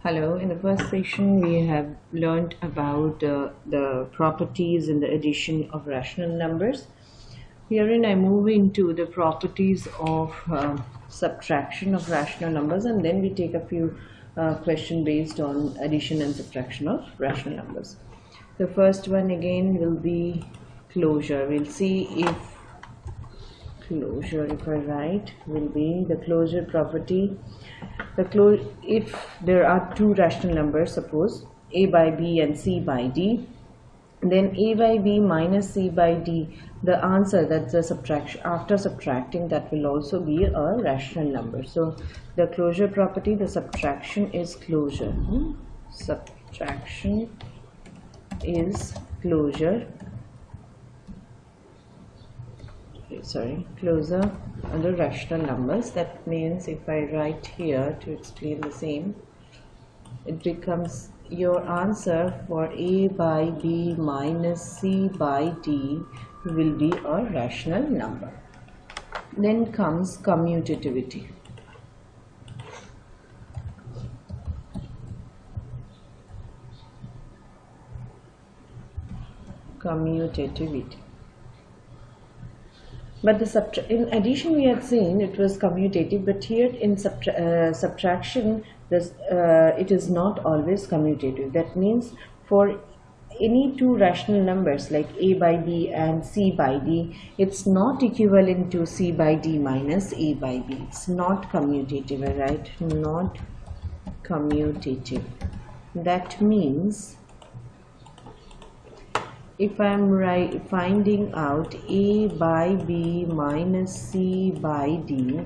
Hello, in the first session we have learned about the properties in the addition of rational numbers. Herein I move into the properties of subtraction of rational numbers, and then we take a few questions based on addition and subtraction of rational numbers. The first one again will be closure. We'll see if closure, if I write, will be the closure property. If there are two rational numbers, suppose a by b and c by d, then a by b minus c by d, the answer, that's the subtraction, after subtracting, that will also be a rational number. So the closure property, the subtraction is closure. Subtraction is closure. Closure under rational numbers. That means if I write here to explain the same, it becomes your answer for a by b minus c by d will be a rational number. Then comes commutativity. But in addition we had seen it was commutative, but here in subtraction it is not always commutative. That means for any two rational numbers like a by b and c by d, it's not equivalent to c by d minus a by b. It's not commutative, right? Not commutative. That means if I am finding out a by b minus c by d,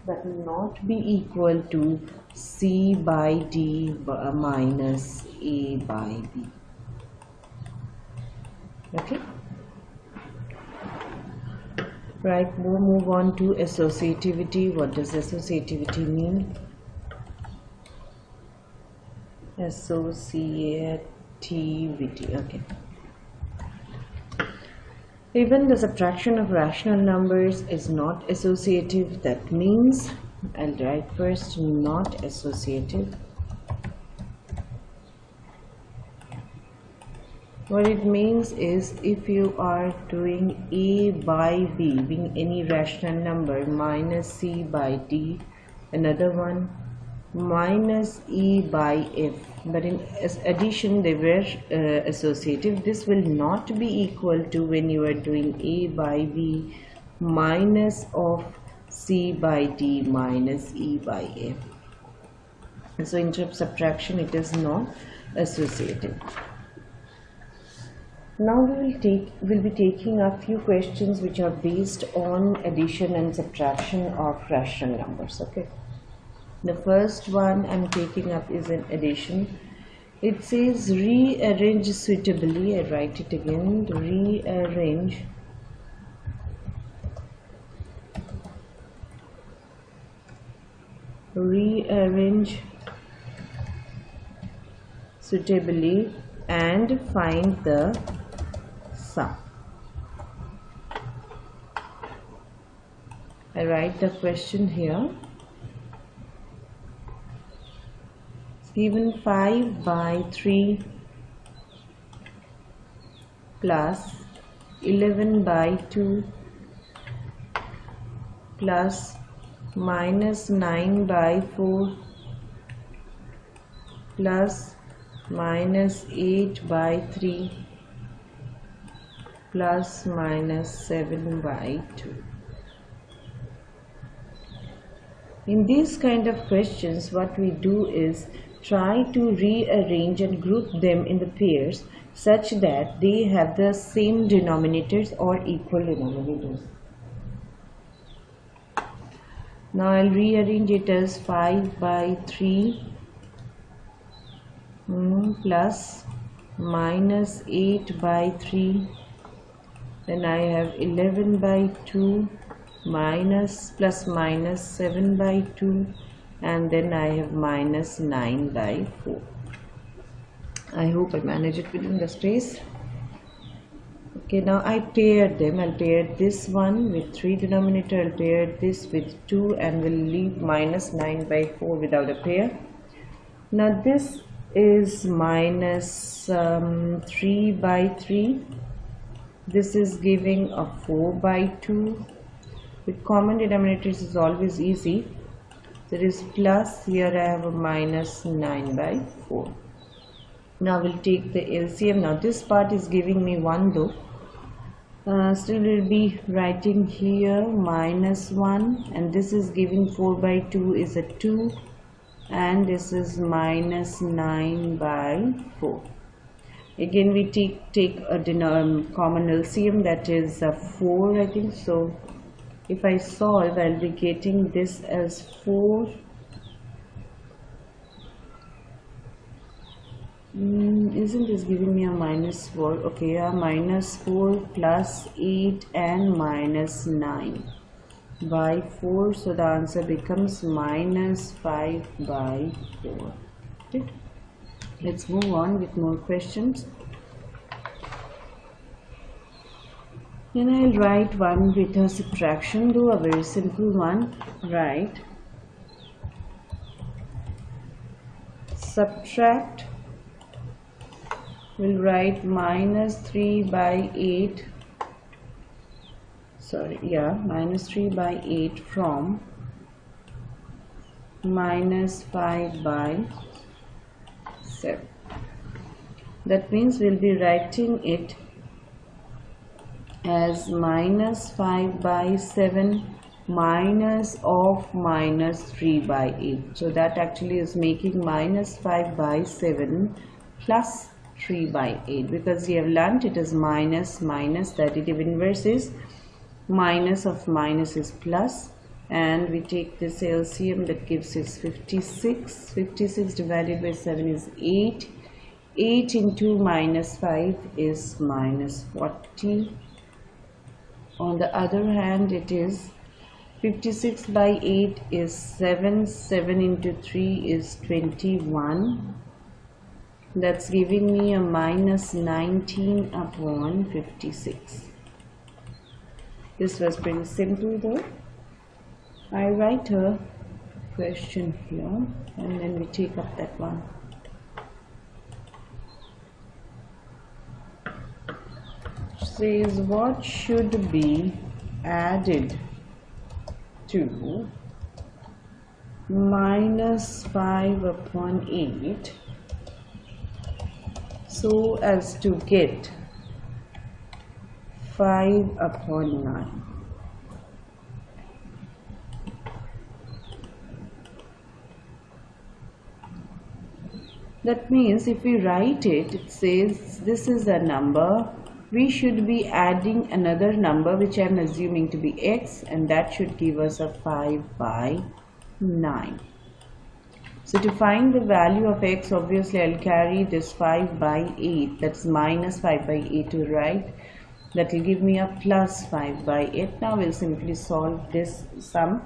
that will not be equal to c by d minus a by b. Okay. Right, we'll move on to associativity. What does associativity mean? Associativity. Okay. Even the subtraction of rational numbers is not associative. That means I'll write first not associative. What it means is if you are doing a by b being any rational number minus c by d, another one minus e by f, but in addition they were associative. This will not be equal to when you are doing a by b minus of c by d minus e by f. So in terms of subtraction it is not associative. Now we'll be taking a few questions which are based on addition and subtraction of rational numbers. Okay. The first one I'm taking up is an addition. It says rearrange suitably. I write it again. Rearrange suitably and find the sum. I write the question here. Given 5 by 3 plus 11 by 2 plus minus 9 by 4 plus minus 8 by 3 plus minus 7 by 2. In these kind of questions, what we do is try to rearrange and group them in the pairs such that they have the same denominators or equal denominators. Now I'll rearrange it as 5 by 3 plus minus 8 by 3, then I have 11 by 2 minus plus minus 7 by 2, and then I have minus 9 by 4. I hope I manage it within the space. Okay, now I paired them. I'll pair this one with 3 denominator, I'll pair this with 2, and will leave minus 9 by 4 without a pair. Now this is minus 3 by 3. This is giving a 4 by 2. With common denominators is always easy. There is plus, here I have a minus 9 by 4. Now we'll take the LCM. Now this part is giving me 1 though. Still we'll be writing here minus 1, and this is giving 4 by 2 is a 2, and this is minus 9 by 4. Again we take a common LCM, that is 4 I think. So if I solve, I'll be getting this as 4. Isn't this giving me a minus 4? Okay, yeah, minus 4 plus 8 and minus 9 by 4. So the answer becomes minus 5 by 4. Okay. Let's move on with more questions. Then I'll write one with a subtraction, though a very simple one. Right. Subtract. We'll write minus 3 by 8. Minus 3 by 8 from minus 5 by 7. That means we'll be writing it as minus 5 by 7 minus of minus 3 by 8. So that actually is making minus 5 by 7 plus 3 by 8, because you have learnt it is minus minus, the additive inverse is minus of minus is plus, and we take this LCM that gives us 56. 56 divided by 7 is 8. 8 into minus 5 is minus 40. On the other hand, it is 56 by 8 is 7. 7 into 3 is 21. That's giving me a minus 19 upon 56. This was pretty simple though. I write a question here and then we take up that one. Says what should be added to minus 5 upon 8 so as to get 5 upon 9. That means if we write it, it says this is a number, we should be adding another number which I am assuming to be x, and that should give us a 5 by 9. So to find the value of x, obviously I'll carry this 5 by 8, that's minus 5 by 8 to right. That will give me a plus 5 by 8. Now we'll simply solve this sum.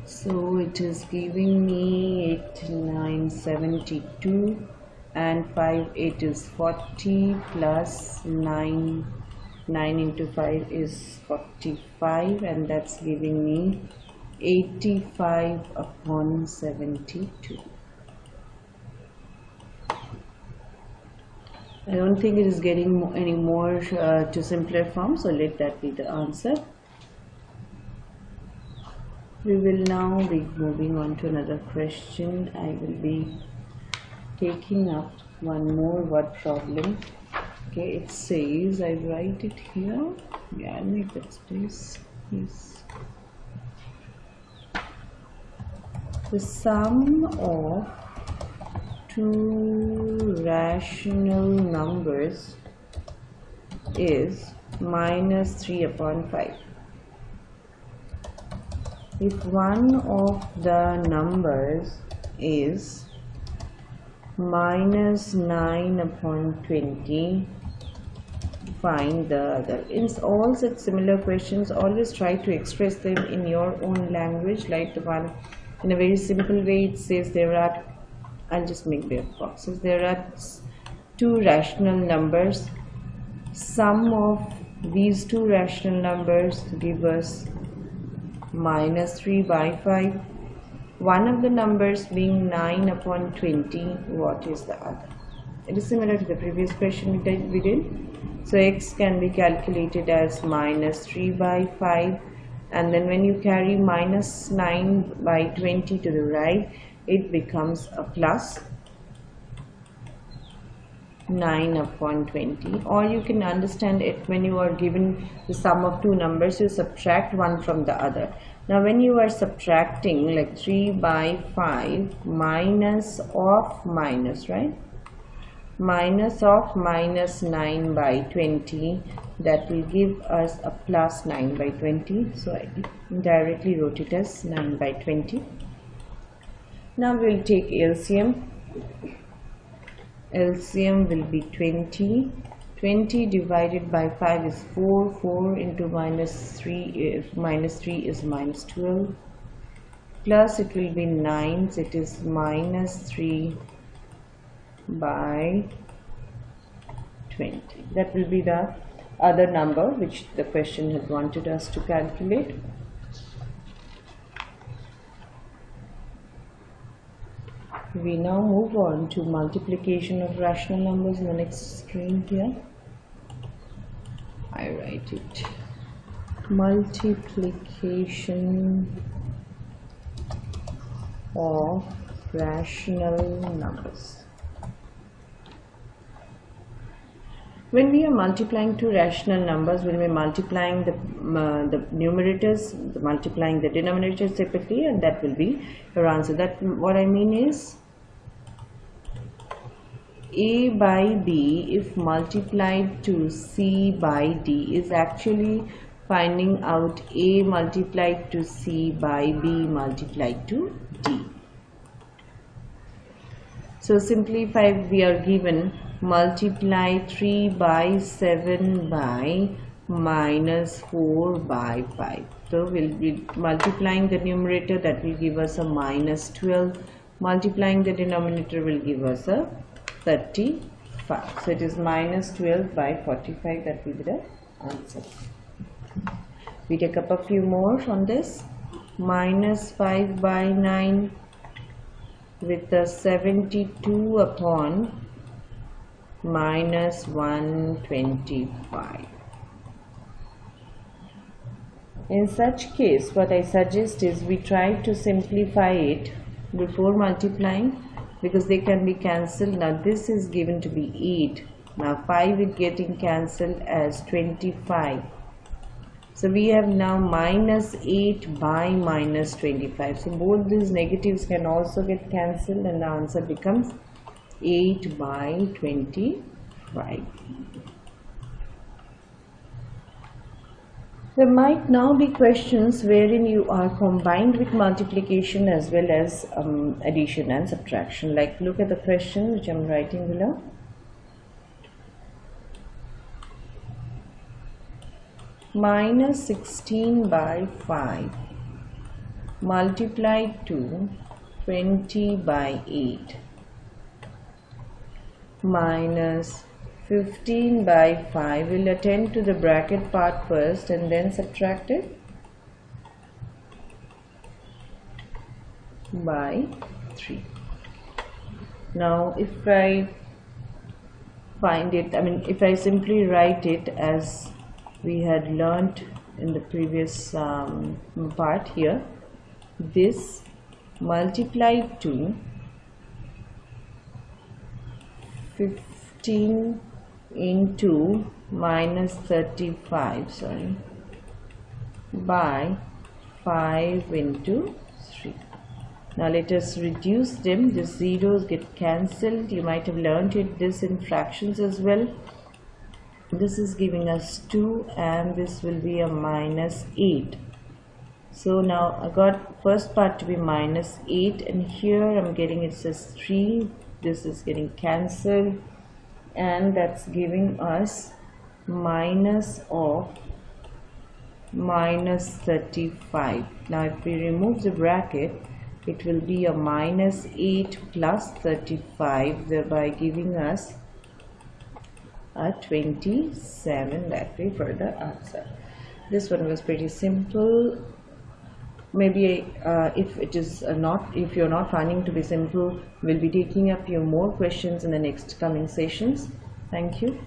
So it is giving me 8, 9, 72, and 5, 8 is 40, plus 9 into 5 is 45, and that's giving me 85 upon 72. I don't think it is getting any more to simpler form, so let that be the answer. We will now be moving on to another question. I will be taking up one more word problem. Okay, it says, I write it here. Yeah, I'll make that space. Yes. The sum of two rational numbers is minus 3 upon 5. If one of the numbers is minus 9 upon 20, find the other. In all such similar questions, always try to express them in your own language, like the one in a very simple way. It says there are, I'll just make bare boxes, there are two rational numbers, sum of These two rational numbers give us minus 3 by 5. One of the numbers being 9 upon 20. What is the other? It is similar to the previous question we did. So x can be calculated as minus 3 by 5, and then when you carry minus 9 by 20 to the right, it becomes a plus 9 upon 20. Or you can understand it when you are given the sum of two numbers, you subtract one from the other. Now when you are subtracting, like 3 by 5 minus of minus, right? Minus of minus 9 by 20, that will give us a plus 9 by 20. So I directly wrote it as 9 by 20. Now we'll take LCM. LCM will be 20. 20 divided by 5 is 4. 4 into minus 3 is minus 12. Plus it will be 9. So it is minus 3 by 20. That will be the other number which the question had wanted us to calculate. We now move on to multiplication of rational numbers in the next screen here. I write it. Multiplication of rational numbers. When we are multiplying two rational numbers, when we are multiplying the numerators, multiplying the denominators separately, and that will be your answer. That what I mean is A by B, if multiplied to C by D, is actually finding out A multiplied to C by B multiplied to D. So simplify, we are given multiply 3 by 7 by minus 4 by 5. So we'll be multiplying the numerator, that will give us a minus 12. Multiplying the denominator will give us a 35. So it is minus 12 by 45. That will be the answer. We take up a few more on this. Minus 5 by 9 with a 72 upon minus 125. In such case, what I suggest is we try to simplify it before multiplying, because they can be cancelled. Now this is given to be 8. Now 5 is getting cancelled as 25. So we have now minus 8 by minus 25. So both these negatives can also get cancelled, and the answer becomes 8 by 25. There might now be questions wherein you are combined with multiplication as well as addition and subtraction. Like, look at the question which I am writing below. Minus 16 by 5 multiplied to 20 by 8 minus 15 by 5. We'll attend to the bracket part first and then subtract it by 3. Now if I find it, if I simply write it as we had learnt in the previous part here, this multiplied to 15 into minus 35, by 5 into 3. Now let us reduce them. The zeros get cancelled. You might have learnt it this in fractions as well. This is giving us 2, and this will be a minus 8. So now I got first part to be minus 8, and here I'm getting it says 3. This is getting cancelled, and that's giving us minus of minus 35. Now if we remove the bracket, it will be a minus 8 plus 35, thereby giving us 27 that way for the answer. This one was pretty simple. Maybe if it is not, if you're not finding to be simple, we'll be taking up your more questions in the next coming sessions. Thank you.